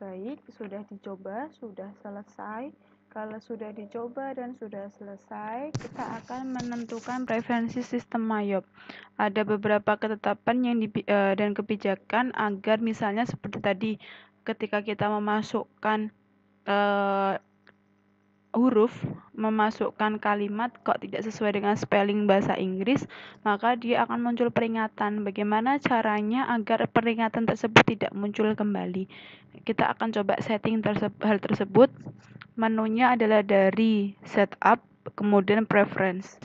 Baik, sudah dicoba, sudah selesai. Kalau sudah dicoba dan sudah selesai, kita akan menentukan preferensi sistem MYOB. Ada beberapa ketetapan dan kebijakan agar misalnya seperti tadi, ketika kita memasukkan huruf, memasukkan kalimat kok tidak sesuai dengan spelling bahasa Inggris, maka dia akan muncul peringatan. Bagaimana caranya agar peringatan tersebut tidak muncul kembali? Kita akan coba setting hal tersebut. Menunya adalah dari setup, kemudian preference.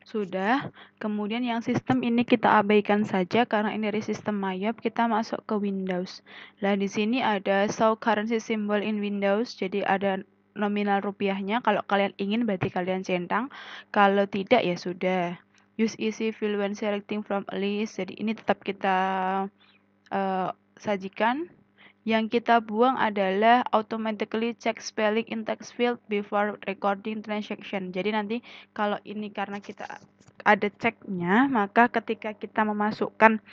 Sudah, kemudian yang sistem ini kita abaikan saja karena ini dari sistem MYOB, kita masuk ke Windows. Nah, di sini ada show currency symbol in Windows, jadi ada nominal rupiahnya. Kalau kalian ingin berarti kalian centang, kalau tidak ya sudah. Use easy fill when selecting from a list, jadi ini tetap kita sajikan. Yang kita buang adalah automatically check spelling in text field before recording transaction. Jadi nanti kalau ini karena kita ada ceknya, maka ketika kita memasukkan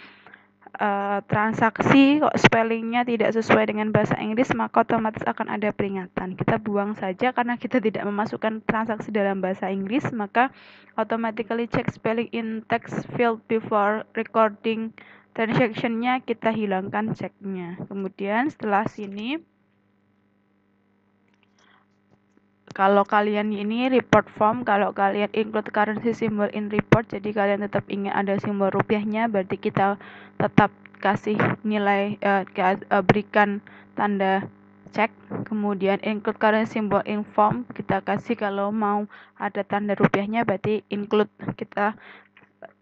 transaksi kok spellingnya tidak sesuai dengan bahasa Inggris, maka otomatis akan ada peringatan. Kita buang saja karena kita tidak memasukkan transaksi dalam bahasa Inggris, maka automatically check spelling in text field before recording transaction-nya kita hilangkan ceknya. Kemudian setelah sini, kalau kalian ini report form, kalau kalian include currency symbol in report, jadi kalian tetap ingin ada simbol rupiahnya, berarti kita tetap kasih nilai, berikan tanda cek. Kemudian include currency symbol in form, kita kasih kalau mau ada tanda rupiahnya, berarti include, kita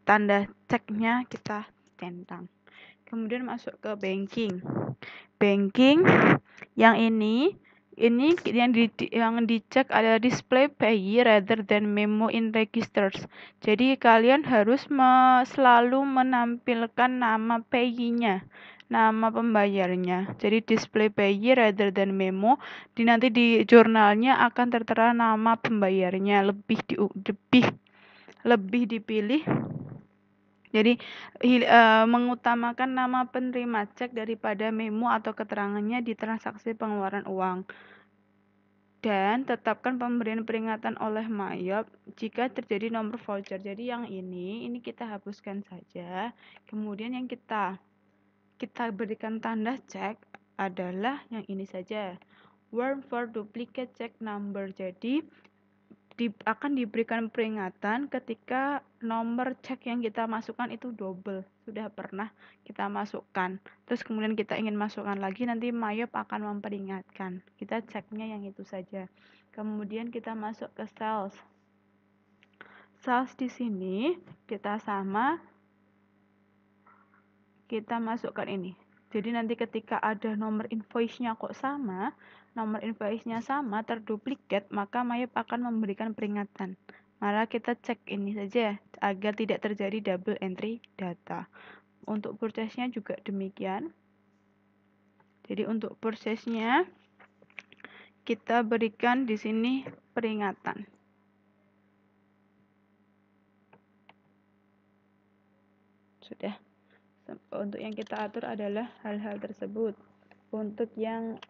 tanda ceknya kita centang. Kemudian masuk ke banking. Banking yang ini yang dicek adalah display payee rather than memo in registers. Jadi kalian harus selalu menampilkan nama payee-nya, nama pembayarnya. Jadi display payee rather than memo, nanti di jurnalnya akan tertera nama pembayarnya, lebih dipilih. Jadi mengutamakan nama penerima cek daripada memo atau keterangannya di transaksi pengeluaran uang. Dan tetapkan pemberian peringatan oleh MYOB jika terjadi nomor voucher. Jadi yang ini kita hapuskan saja. Kemudian yang kita berikan tanda cek adalah yang ini saja. Warn for duplicate check number. Jadi akan diberikan peringatan ketika nomor cek yang kita masukkan itu double, sudah pernah kita masukkan, terus kemudian kita ingin masukkan lagi, nanti MYOB akan memperingatkan. Kita ceknya yang itu saja. Kemudian kita masuk ke sales. Sales di sini kita masukkan ini. Jadi nanti ketika ada nomor invoice-nya kok sama, terduplikat, maka MYOB akan memberikan peringatan. Maka kita cek ini saja agar tidak terjadi double entry data. Untuk purchase-nya juga demikian. Jadi untuk purchase-nya kita berikan di sini peringatan. Sudah. Untuk yang kita atur adalah hal-hal tersebut. Untuk yang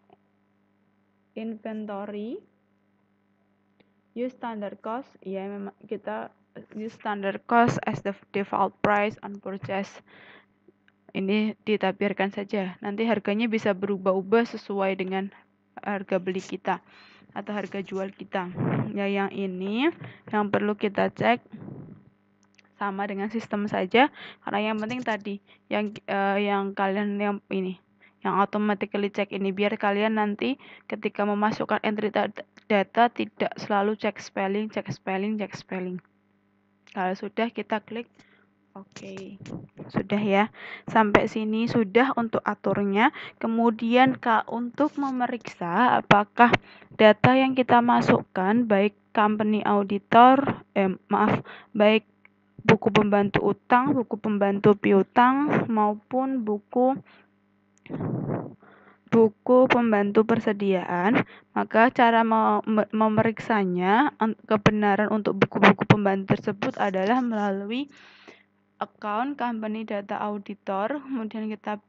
inventory, use standard cost, ya memang kita use standard cost as the default price on purchase. Ini ditabirkan saja. Nanti harganya bisa berubah-ubah sesuai dengan harga beli kita atau harga jual kita. Ya, yang ini yang perlu kita cek sama dengan sistem saja, karena yang penting tadi yang kalian yang automatically check ini, biar kalian nanti ketika memasukkan entry data tidak selalu cek spelling. Kalau sudah, kita klik oke. Sudah ya, sampai sini sudah untuk aturnya. Kemudian untuk memeriksa apakah data yang kita masukkan, baik company auditor, baik buku pembantu utang, buku pembantu piutang, maupun buku buku pembantu persediaan, maka cara memeriksanya kebenaran untuk buku-buku pembantu tersebut adalah melalui account company data auditor. Kemudian kita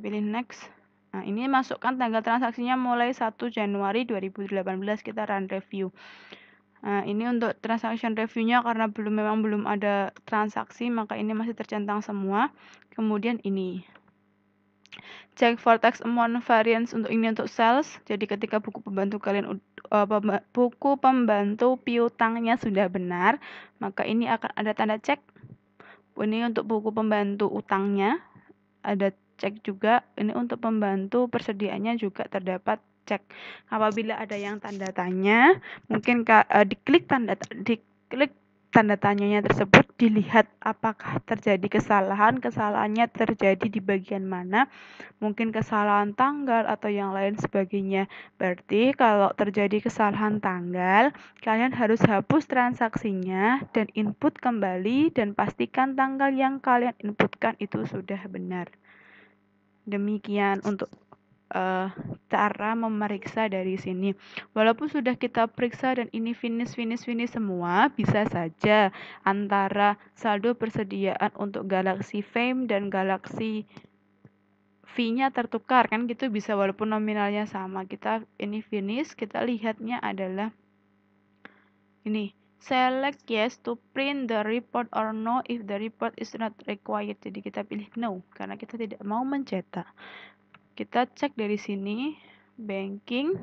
pilih next. Nah, ini masukkan tanggal transaksinya mulai 1 Januari 2018, kita run review. Nah, ini untuk transaction review-nya karena memang belum ada transaksi, maka ini masih tercentang semua. Kemudian ini check for tax amount variance, untuk ini untuk sales. Jadi ketika buku pembantu kalian buku pembantu piutangnya sudah benar, maka ini akan ada tanda cek. Ini untuk buku pembantu utangnya ada cek juga. Ini untuk pembantu persediaannya juga terdapat cek. Apabila ada yang tanda tanya, mungkin diklik tanda tanyanya tersebut, dilihat apakah terjadi kesalahannya terjadi di bagian mana, mungkin kesalahan tanggal atau yang lain sebagainya. Berarti kalau terjadi kesalahan tanggal, kalian harus hapus transaksinya dan input kembali dan pastikan tanggal yang kalian inputkan itu sudah benar. Demikian untuk cara memeriksa dari sini. Walaupun sudah kita periksa dan ini finish semua, bisa saja antara saldo persediaan untuk Galaxy Fame dan Galaxy fee-nya tertukar, kan gitu bisa, walaupun nominalnya sama. Kita ini finish, kita lihatnya adalah ini. Select yes to print the report or no if the report is not required. Jadi kita pilih no karena kita tidak mau mencetak. Kita cek dari sini banking,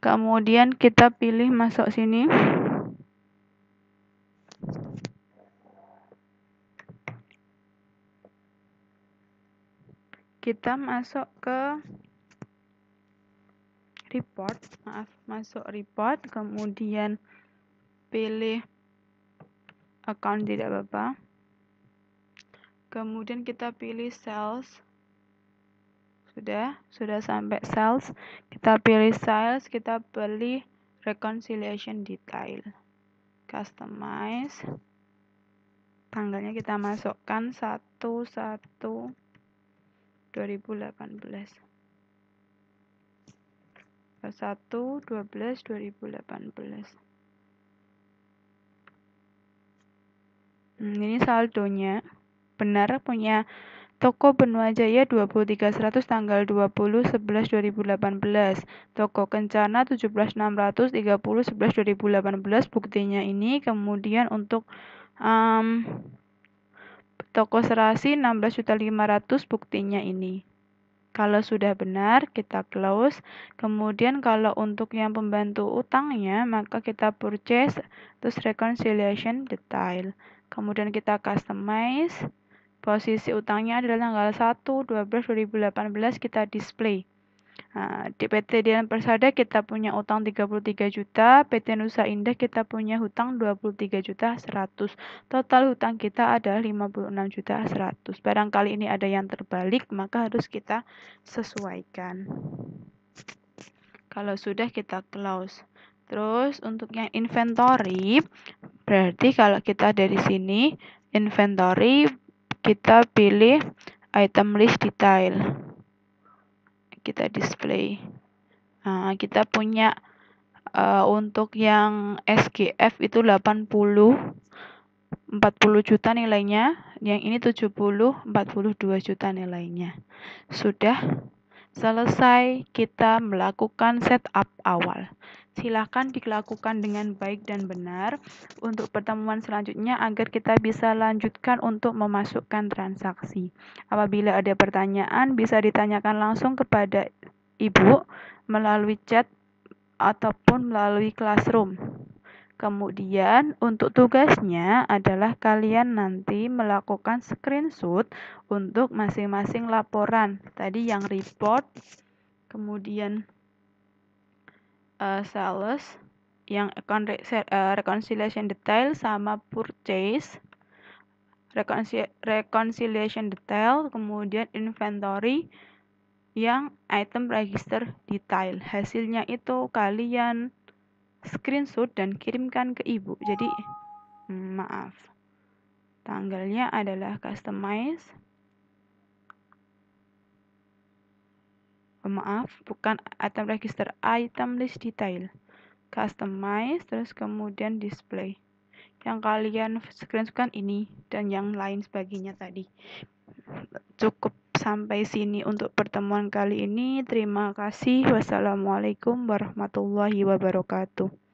kemudian kita pilih masuk sini. Kita masuk ke report, masuk report, kemudian pilih account, tidak apa-apa. Kemudian kita pilih sales. Sudah sampai sales. Kita pilih sales, kita pilih reconciliation detail. Customize. Tanggalnya kita masukkan 1/1/2018. 1/12/2018. Ini saldonya. Benar, punya Toko Benua Jaya 23.100 tanggal 20/11/2018. Toko Kencana 17.600 30/11/2018, buktinya ini. Kemudian untuk Toko Serasi 16.500, buktinya ini. Kalau sudah benar, kita close. Kemudian kalau untuk yang pembantu utangnya, maka kita purchase, terus reconciliation detail. Kemudian kita customize. Posisi utangnya adalah tanggal 1/12/2018, kita display. Nah, di PT Dian Persada kita punya utang 33 juta, PT Nusa Indah kita punya hutang 23.100.000. Total hutang kita adalah 56.100.000. Barangkali ini ada yang terbalik, maka harus kita sesuaikan. Kalau sudah, kita close. Terus untuk yang inventory, berarti kalau kita dari sini inventory, kita pilih item list detail, kita display. Nah, kita punya untuk yang SGF itu 40 juta nilainya, yang ini 70 42 juta nilainya. Sudah selesai kita melakukan setup awal. Silakan dilakukan dengan baik dan benar untuk pertemuan selanjutnya agar kita bisa lanjutkan untuk memasukkan transaksi. Apabila ada pertanyaan, bisa ditanyakan langsung kepada Ibu melalui chat ataupun melalui classroom. Kemudian untuk tugasnya adalah kalian nanti melakukan screenshot untuk masing-masing laporan. Tadi yang report, kemudian sales, yang reconciliation detail sama purchase, reconciliation detail, kemudian inventory, yang item register detail. Hasilnya itu kalian screenshot dan kirimkan ke Ibu. Jadi tanggalnya adalah customize. maaf, bukan item register, item list detail. Customize, terus kemudian display. Yang kalian screenshot ini dan yang lain sebagainya tadi. Cukup sampai sini untuk pertemuan kali ini. Terima kasih. Wassalamualaikum warahmatullahi wabarakatuh.